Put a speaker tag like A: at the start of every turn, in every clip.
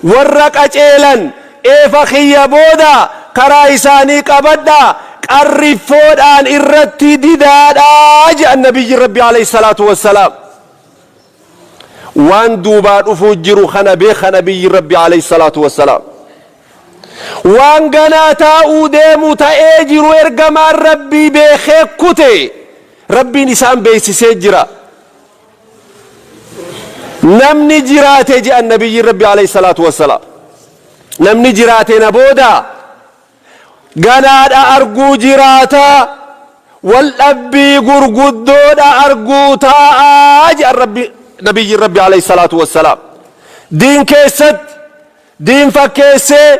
A: warra qaceelan eefa khiyya booda karaa isaanii qabadha qarrifoodhaan irratti didaadhaa jedhan nabiyyi rabbi alayhi salaatu wassalaam. waan duubaa dhufuu jiru kana beeka nabiyyi rabbi alayhi salaatu wassalaam. waan ganaa taa'uu deemu ta'ee jiru ergamaan rabbii beekee kute rabbiin isaan beeksisee jira. namni jiraate jedhan nabiyyi rabbi alayhi salaatu wassalaam. namni jiraate na booda ganaadha arguu jiraata wal dhabbii gurguddoodha arguu taa'aa jedhan rabbi nabiyyi rabbi alayhi salaatu wassalaam. diin keessatti diin fakkeessee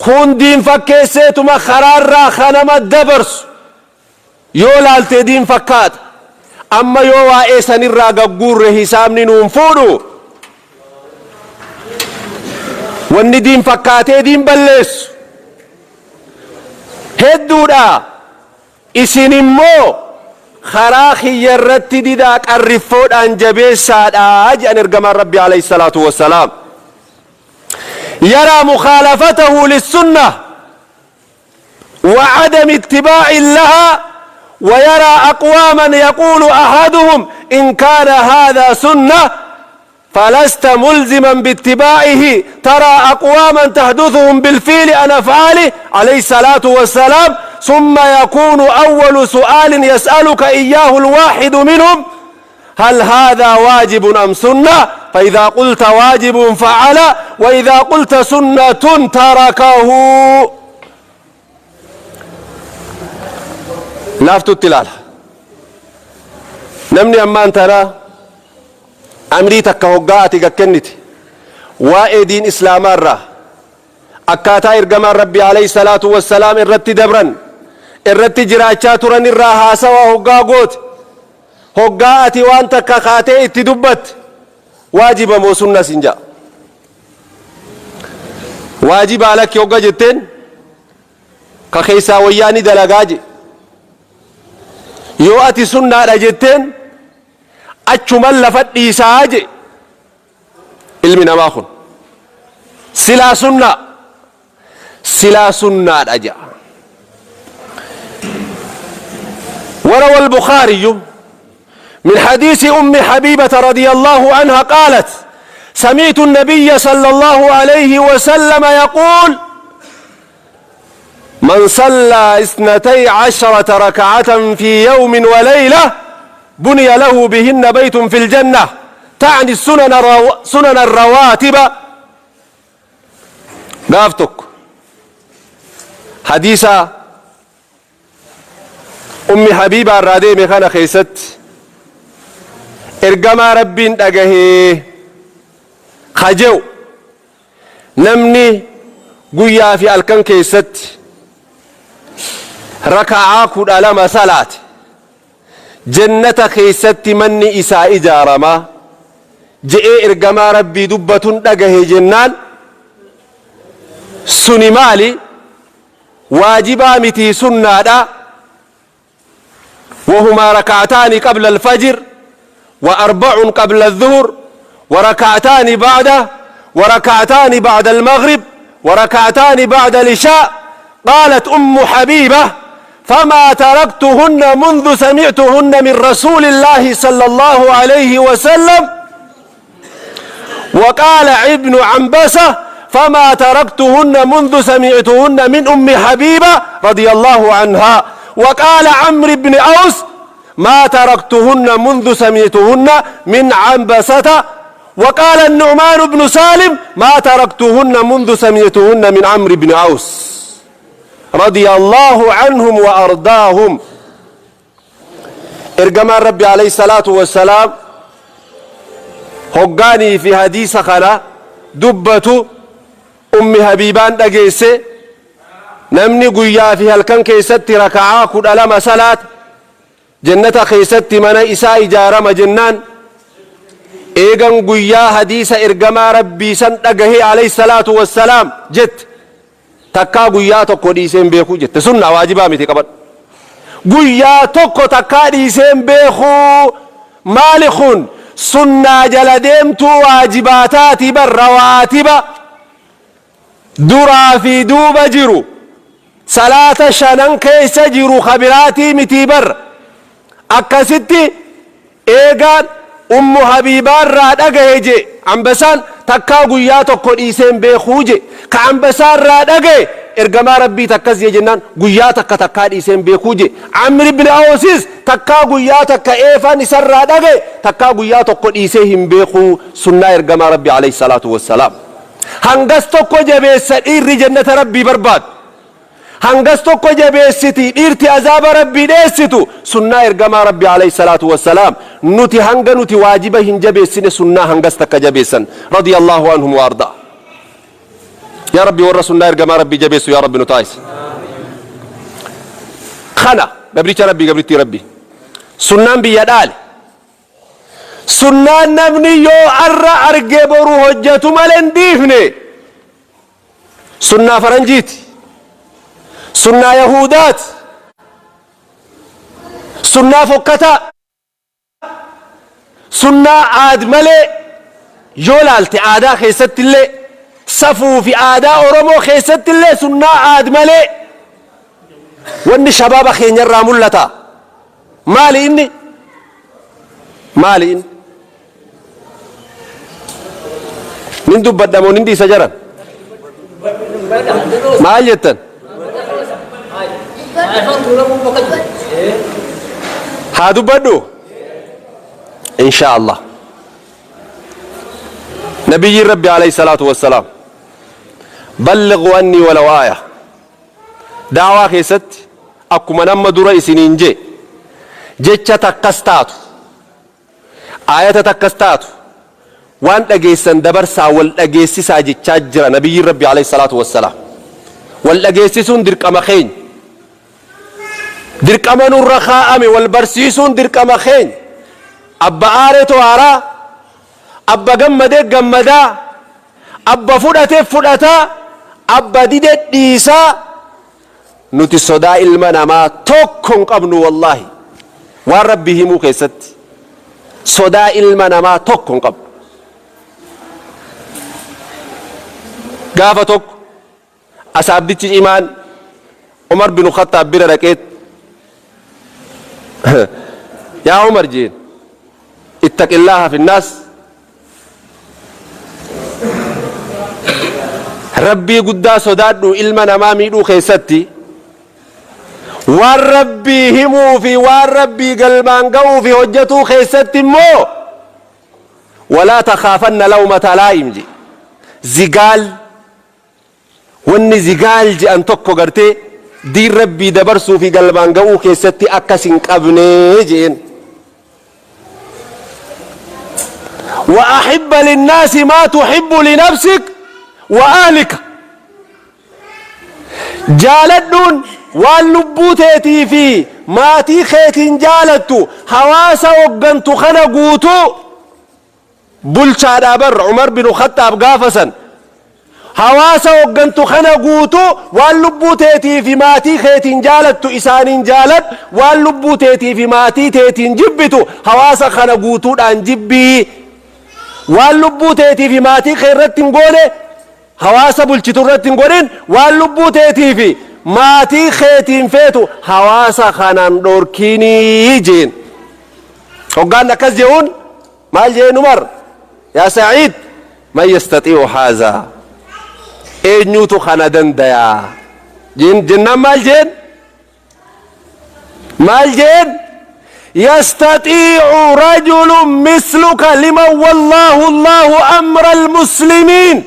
A: kun diin fakkeesseetuma karaarraa kanama dabarsu yoo laalte diin fakkaata amma yoo waa'ee sanirraa gagguurre hisaabni nuun fuudhu wanni diin fakkaatee diin balleessu hedduudha. isin immoo karaa kiyya irratti didaa qarrifoodhaan jabeessaadha jedhan ergamaan rabbi alayhi salaatu wassalaam. يرى مخالفته للسنة وعدم اتباع لها ويرى أقواما يقول أحدهم إن كان هذا سنة فلست ملزما باتباعه ترى أقواما تحدثهم بالفعل عن أفعاله عليه الصلاة والسلام ثم يكون أول سؤال يسألك إياه الواحد منهم هل هذا واجب أم سنة فإذا قلت واجب فعل وإذا قلت سنة تركه. لافت التلال نمني أمان ترى أمري تكهقاتي كنتي وإدين إسلام الرّ أكاتا إرقام ربي عليه الصلاة والسلام إرّت دبرا إرّت جراجات رن الراها سوا هقاقوت هقاتي وانت كخاتي اتدبت واجب مو سنة سنجا واجب عليك يوغا جتين كخيسا وياني دلقاجي يو أتي سنة جتين أجمل لفت إيساجي علمنا ماخن سلا سنة أجا. وروى البخاري من حديث أم حبيبة رضي الله عنها قالت سمعت النبي صلى الله عليه وسلم يقول من صلى 12 ركعة في يوم وليلة بني له بهن بيت في الجنة تعني سنن الرواتب. قافتك حديث أم حبيبة الرادي مخانا خيست إرقما ربين أجهي خجو نمني قويا في الكن كيست ركعا كود ألما صلاة جنة كيست مني إساء جارما جئ إرقما ربي دبة أجهي جنان سني مالي واجبا متي سنة وهما ركعتان قبل الفجر وأربع قبل الظهر وركعتان بعده وركعتان بعد المغرب وركعتان بعد العشاء. قالت أم حبيبة فما تركتهن منذ سمعتهن من رسول الله صلى الله عليه وسلم. وقال ابن عنبسة فما تركتهن منذ سمعتهن من أم حبيبة رضي الله عنها. وقال عمرو بن أوس ما تركتهن منذ سمعتهن من عنبسة. وقال النعمان بن سالم ما تركتهن منذ سمعتهن من عمرو بن أوس رضي الله عنهم وأرضاهم. إرجما ربي عليه الصلاة والسلام هقاني في حديث خلا دبة أم حبيبان دقيسة نمني قويا في هالكن كيست ركعا كد ألم صلاة جنة كيست من إساء جارم جنان إيغان قويا حديث إرقما ربي سن دقه عليه الصلاة والسلام جت تكا قويا تكو ديسين بيخو جت سنة واجبا متي قبل قويا تكو تكا ديسين بيخو مالخون سنة جلديمتو واجباتاتي بالرواتب درا في دوب جرو صلاة شنن كيس جرو خبراتي متيبر أكستي إيغان أم حبيبان راد أغيجي عمبسان تكا قياتو قد إيسين بيخوجي كعمبسان راد أغي إرغما ربي تكز يجنان قياتك تكا إيسين بيخوجي عمرو بن أوسيس تكا قياتك إيفان إسان راد أغي تكا قياتو قد إيسين بيخو سنة إرغما ربي عليه الصلاة والسلام هنگس توكو جبيسة إيري جنة ربي برباد هنگس توكو جبيستي إيرتي عذاب ربي ديستو سنة إرغما ربي عليه الصلاة والسلام نتي هنگ نتي واجبه هنجبيسين سنة هنگس تكا جبيسن رضي الله عنهم وارضاه يا ربي ورى سنة إرغما ربي جبيسو يا ربي نتايس خنا قبريت ربي قبريتي ربي سنة بيدال سنة نبني يو أرى أرقى برو هجة ملن ديفني سنة فرنجيت سنة يهودات سنة فكتا سنة عاد ملي يولالتي عادا خيست اللي صفو في عادا أورمو خيست اللي سنة عاد ملي واني شباب خين يرامو لتا مالي إني من دبدا مو نندي سجرا ما جتن هادو بدو ان شاء الله نبي ربي عليه الصلاة والسلام بلغوا عني ولو آية دعوة خيست أكو من أمد رئيسين جي جيتشا تكستاتو آية تكستاتو وان اجيسن دبرسا والاجيسسا جيتشا جرا نبي ربي عليه الصلاة والسلام والاجيسسون درقما خين درقما الرخاء والبرسيسون درقما خين أبا آرتو آرا أبا جمدا أبا فدتا أبا ديدت ديسا نتي صدا المنا ما توكن قبنو والله وربه مو كيست صدا المنا ما توكن قبن قافتك أصابتي إيمان عمر بن الخطاب بن ركيت يا عمر جين اتق الله في الناس ربي قدا صدادو إلمنا ما ميدو خيستي والربي همو في والربي قلبان قو في حجتو خيستي مو ولا تخافن لومة لائم جي زقال واني زقال جي ان تقو قرتي دي ربي دبرسو في قلبان قو خيستي أكسن قبني جين وأحب للناس ما تحب لنفسك وأهلك جالدون واللبوتيتي في ماتي خيتين جالدتو حواسا وقنتو خنقوتو بلشا دابر عمر بن الخطاب قافسا حواسا وقنتو خنقوتو واللبوتيتي في ماتي خيتين جالدتو إسانين جالد واللبوتيتي في ماتي تيتين جبتو حواسا خنقوتو دان جبي واللبوتيتي في ماتي خيرتين قولي حواسا بلشتورتين قولين واللبوتيتي في ماتي خيتين فيتو حواسا خانان دوركيني جين وقال نكز جون مال جين عمر يا سعيد ما يستطيع هذا اينيوتو خانا دنديا جين جنان مال جين يستطيع رجل مثلك لمن والله الله أمر المسلمين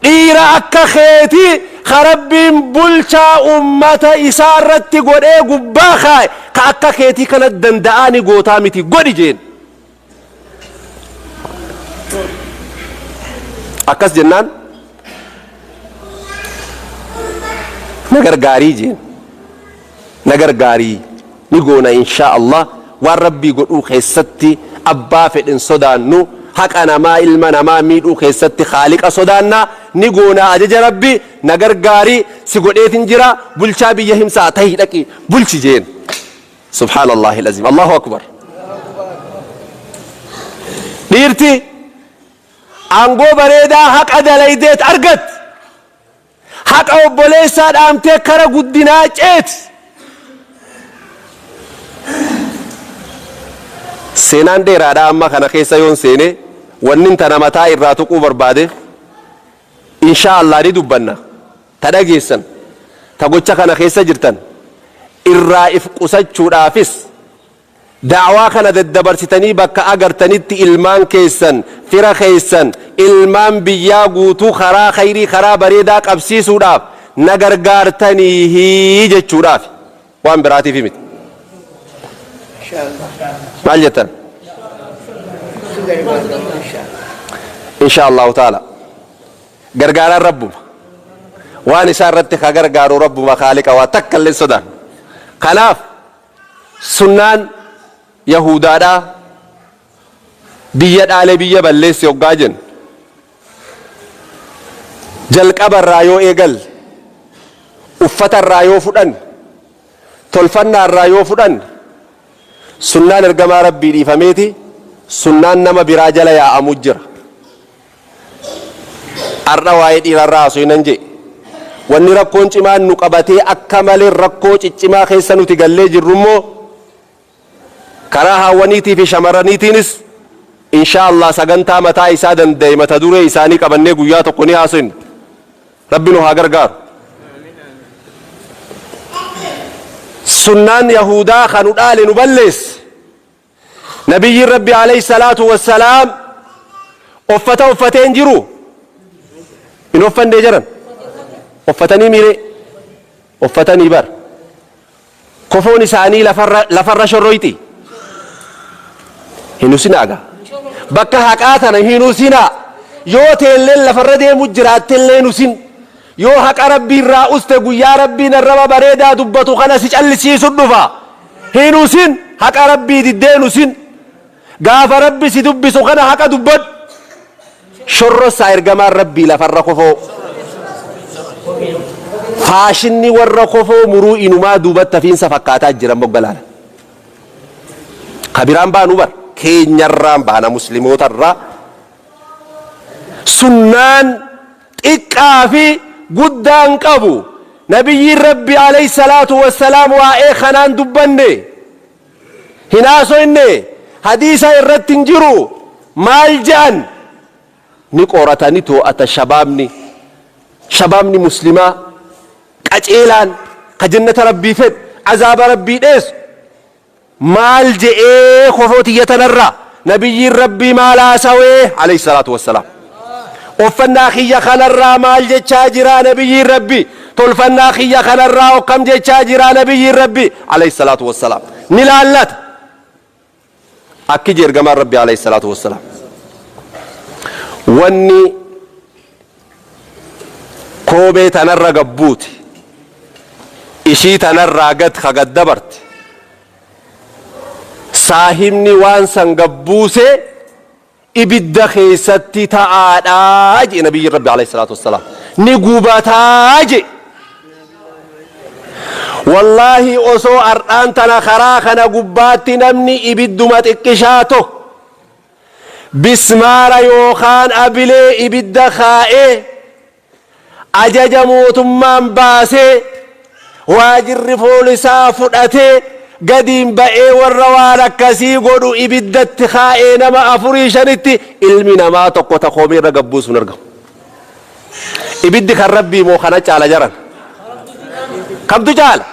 A: إيرا أكا خيتي خربين بلشا أمة إسارت قد إيقو باخاي كأكا خيتي كانت دندعاني قوتامتي قد جين أكاس جنان نگر غاري جين نگر غاري نقولنا إن شاء الله والربي قلوا خيستي أبا في الإنصدانو حق أنا ما إلمنا ما ميدو خيستي خالق أصدانا نقولنا أجج ربي نقر قاري سيقول إيه تنجرا بلشا بيهم ساعته لكي بلش جين سبحان الله العظيم الله أكبر dhiirti aangoo bareedaa haqa dalaydeet argat haqa obboleessaa dhaamtee kara guddinaa ceeti. seenaan dheeraadha amma kana keessa yoon seene wannin tana mataa irraa tuquu barbaade insha Allah ni dubbanna ta dhageessan ta gocha kana keessa jirtan irraa if qusachuudhaafis da'waa kana daddabarsitanii bakka agartanitti ilmaan keessan fira keessan ilmaan biyyaa guutuu karaa khayrii karaa bareedaa qabsiisuudhaaf na gargaartanii jechuudhaaf waan biraatiif miti. maal jettan insha Allah taala gargaaraan rabbuma waan isaa irratti ka gargaaru rabbuma khaaliqa waa takka illee sodaan. kanaaf sunnaan yahudaadha biyya dhaale biyya balleessi hoggaa jennu jalqabarraa yoo eegal uffatarraa yoo fudhan tolfannaarraa yoo fudhan sunnaan ergamaa rabbii dhiifameeti sunnaan nama biraa jala yaa'amu jira. arra waa'ee dhiirarraa haasofnan jee wanni rakkoon cimaan nu qabatee akka malee rakkoo ciccimaa keessa nuti gallee jirrummoo karaa haawwaniitii fi shamarraniitiinis insha Allah sagantaa mataa isaa danda'e mata duree isaanii qabannee guyyaa tokko ni haasofna. rabbi nu haa gargaaru. sunnaan yahudaa kanu dhaale nu balleesse nabiyyiin rabbi alayhi salaatu wassalaam uffata uffatee hin jiru in uffannee jiran uffatanii miire uffatanii bar kofoon isaanii lafarra shorroyti hin usinaaga bakka haqaa tana hin usinaa yoo teelleen lafarra deemu jiraattellee hin usin yoo haqa rabbii irraa uste guyyaa rabbiin arraba bareedaa dubbatu kana si callisiisu dhufa hin usin haqa rabbii diddeen usin gaafa rabbi si dubbisu kana haqa dubbad shorrosaa ergamaan rabbii lafarra kofoo faashinni warra kofoo muruu inumaa duubatti hafiinsa fakkaataa jiran boggalaala kabiraan baanu bar keenyarraan baana muslimootarraa sunnaan xiqqaa fi guddaan qabu nabiyyiin rabbi alayhi salaatu wassalaam waa'ee kanaan dubbanne hin haasoyne hadiisa irratti hin jiru maal je'an ni qoratanii to'ata shabaabni muslimaa qaceelaan ka jannata rabbii fed azaaba rabbii dheessu maal je'ee kofootiyyatan nabiyyiin rabbii maal haasawee alayhi salaatu wassalaam uffannaa kiyya kanarraa maal jechaa jira nabiyyiin rabbii tolfannaa kiyya kanarraa okkam jechaa jira nabiyyiin rabbii alayhi salaatu wassalaam ni laallata akki jeergamaan rabbii alayhi salaatu wassalaam wanni koobee tanarra gabbuuti ishii tanarraa gad ka gaddabarte saahibni waan san gabbuuse ibidda keessatti ta'aadhaa jee nabiyyi rabbi alayhi salaatu wassalaam ni gubataa jee wallaahi osoo ardhaan tana karaa kana gubbaatti namni ibidduma xiqqishaato bismaara yookaan abilee ibidda kaa'ee ajaja mootummaan baasee waajirri poolisaa fudhatee gadiin ba'ee warra waan akkasii godhu ibiddatti kaa'ee nama 4-5 ilmi namaa tokko takoomii irra gabbuusu hin argamu. ibiddi kan rabbii moo kana caala jaran kamtu caala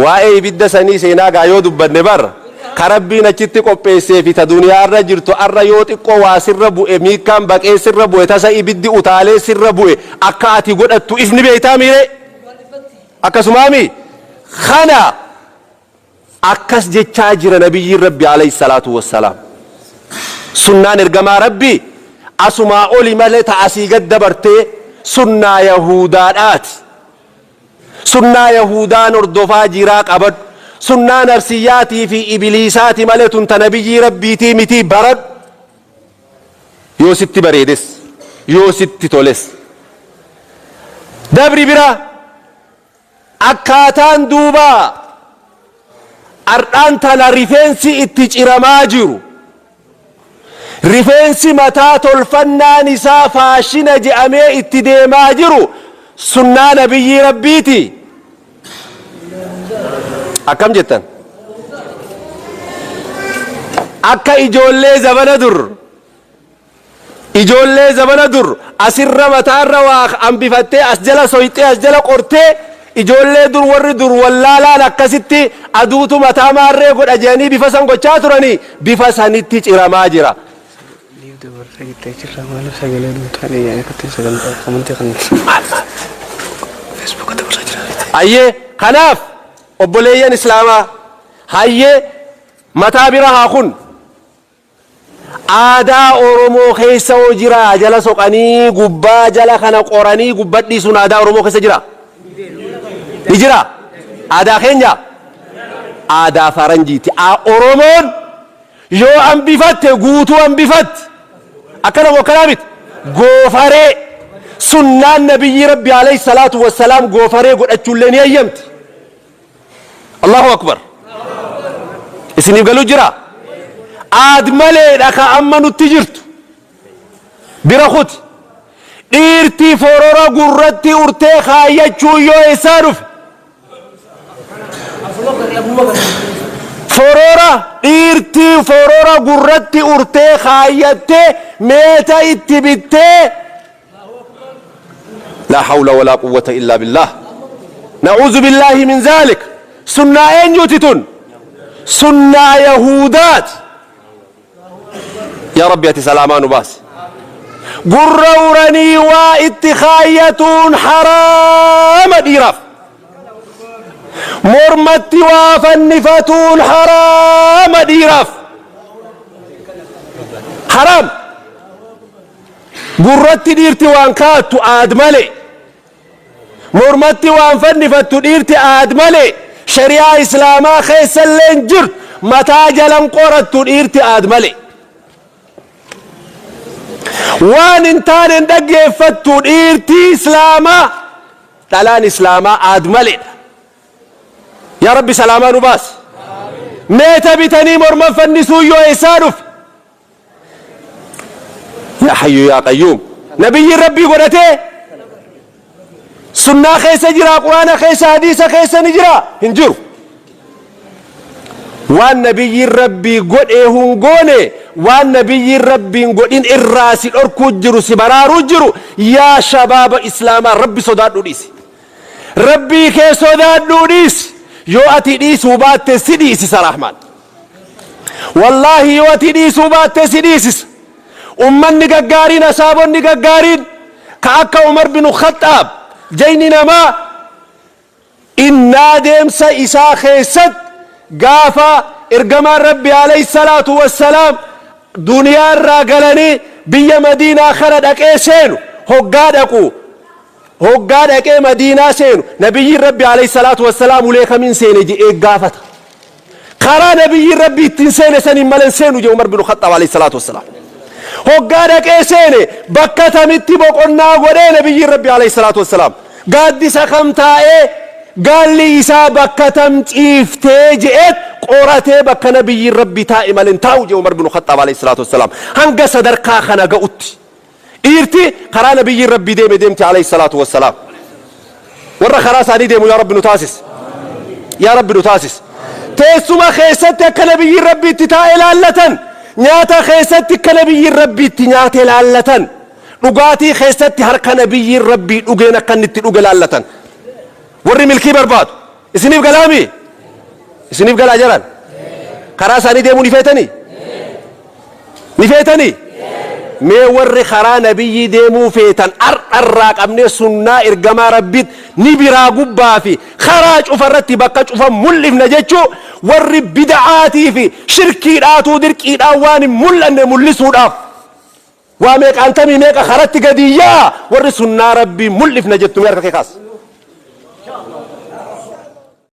A: waa'ee ibidda sanii seenaa gaa yoo dubbanne barra ka rabbiin achitti qopheessee fi ta duniyaa irra jirtu arra yoo xiqqoo waa sirra bu'e miikkaan baqee sirra bu'e tasa ibiddi utaalee sirra bu'e akka ati godhattu ifni beeytaa miire akkasumaami kana akkas jechaa jira nabiyyiin rabbi alayhi salaatu wassalaam sunnaan ergamaa rabbii asumaa oli malee ta'asii gad dabartee sunnaa yahudaadhaati sunnaa yahudaan hordofaa jiraa qabadhu sunnaa nafsiyyaatii fi ibiliisaati malee tun ta nabiyyii rabbiitii miti baradhu yoo sitti bareedes yoo sitti toles dabri bira akkaataan duubaa ardhaan tana rifeensi itti ciramaa jiru rifeensi mataa tolfannaan isaa faashina je'amee itti deemaa jiru sunnaa nabiyyi rabbiiti. akkam jettan akka ijoollee zabana dur asirra mataarra waa ambifattee as jala soyxee as jala qortee ijoollee dur warri dur wallaalaan akkasitti aduutu mataa maarree godha jedhanii bifa san gochaa turanii bifa sanitti ciramaa jira. hayyee kanaaf obboleeyyan islaamaa hayyee mataa bira haa kun aadaa oromoo keessa hoo jira jala soqanii gubbaa jala kana qoranii gubbadhii sun aadaa oromoo keessa jira ni jira aadaa keenya aadaa faranjiiti oromoon yoo ambifatte guutuu ambifatte akkana wakkanaa miti goofaree sunnaan nabiyyi rabbi alayhi salaatu wassalaam goofaree godhachuullee ni eeyyamti. allahu akbar isiniif galuu jira aad maleedha ka amma nutti jirtu bira kuti dhiirtii forora gurratti urtee kaayyachuu yoo eessaa dhufe dhiirtii forora gurratti urtee kaayyattee meeta itti bittee لا حول ولا قوة إلا بالله نعوذ بالله من ذلك سنة أنجوتتون سنة يهودات يا رب يأتي سلامان باس قرورني واتخايتون حرام ديراف مرمت وفنفتون حرام ديراف حرام قررت ديرتي وان كاتو آدمالي مرمتي وان فنفتو ديرتي آدمالي شريعة إسلاما خيسا لين جرت متاجلا قررتو ديرتي آدمالي وان انتان اندقى فتو ديرتي إسلاما تلان إسلاما آدمالي يا ربي سلاما نباس ميتا بتني مرمى فنسو يو إسانف يا حي يا قيوم نبي ربي قرأته سنة خيسة جرا قرآن خيسة حديثة خيسة نجرا هنجر وان نبي ربي قد ايهون قوني وان نبي ربي قد ان الراس الاركو جرو سبرارو جرو يا شباب اسلام ربي صداد نوديس ربي كي صداد نوديس يو اتي ديس وبات سديس سرحمان والله يو اتي ديس وبات سديس أمني قارين أصابني قارين كأكا عمر بن الخطاب جيننا ما إن نادم سإسا خيست قافا إرقما ربي عليه الصلاة والسلام دنيا الراقلني بي مدينة خردك إيه سينو هقادك إيه مدينة سينو نبي ربي عليه الصلاة والسلام وليك من سيني جي إيه قافت خرا نبي ربي تنسين سنين ملن سينو جي عمر بن الخطاب عليه الصلاة والسلام هقادك إيه سيني بكتا متبق قلنا ورين نبي ربي عليه الصلاة والسلام قاد سخمتا إيه قال لي إسا بكتا متيفتيجئت قورتي بك نبي ربي تائما لنتاوجي عمر بن الخطاب عليه الصلاة والسلام هنقا صدركا خنقا أتي إيرتي خرا نبي ربي ديمتي عليه الصلاة والسلام ورا خراس هذه ديمو يا رب نتاسس يا رب نتاسس تيسما خيستك نبي ربي تتائل اللتن نياتا خيستك نبي ربي تنياتي لالتن نقاتي خيستي هرك نبي ربي نقينا كنت نقل اللتن وري ملكي برباد اسنيف قلامي اسنيف قل أجران خراساني ديمو نفيتني مي وري خرا نبي ديمو فيتن الراق أمني سنة إرقما ربيت نبرا قبا في خراج أفرتي بكاج أفا ملف نجيشو وري بدعاتي في شركي راتو دركي راواني ملن ملسو راف واميك أنتمي ميك خرتي قديا وري سنة ربي ملف نجيتو ميرك كيخاص